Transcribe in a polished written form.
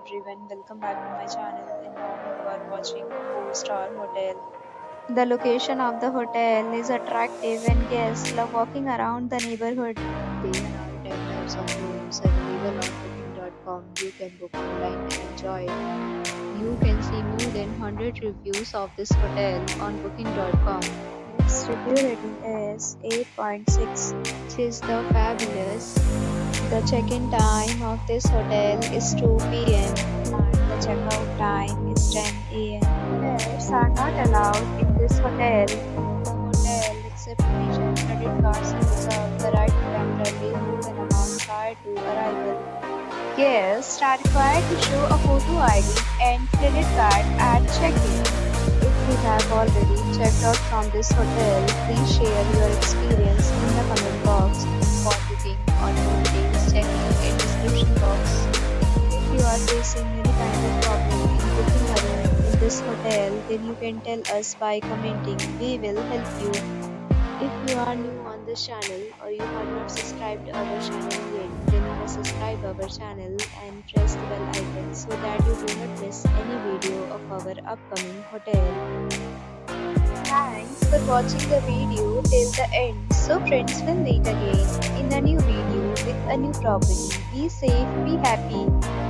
everyone, welcome back to my channel and now you are watching a 4-star hotel. The location of the hotel is attractive and guests love walking around the neighborhood. There are 10 types of rooms available on booking.com. You can book online and enjoy it. You can see more than 100 reviews of this hotel on booking.com. Its review rating is 8.6, which is the fabulous. The check-in time of this hotel is 2 p.m. and the checkout time is 10 a.m. Pets are not allowed in this hotel. The hotel accepts major credit cards and reserves the right to temporarily hold an amount prior to arrival. Guests are required to show a photo ID and credit card at check-in. If you have already checked out from this hotel, please share your experience in the comment box. For booking or more details, check link in description box. If you are facing any kind of problem in booking a room in this hotel, then you can tell us by commenting. We will help you. If you are new on this channel or you have not subscribed our channel yet, then you must subscribe our channel and press the bell icon so that you do not miss any video of our upcoming hotel. Thanks for watching the video till the end. So friends, will meet again in a new video with a new property. Be safe, be happy.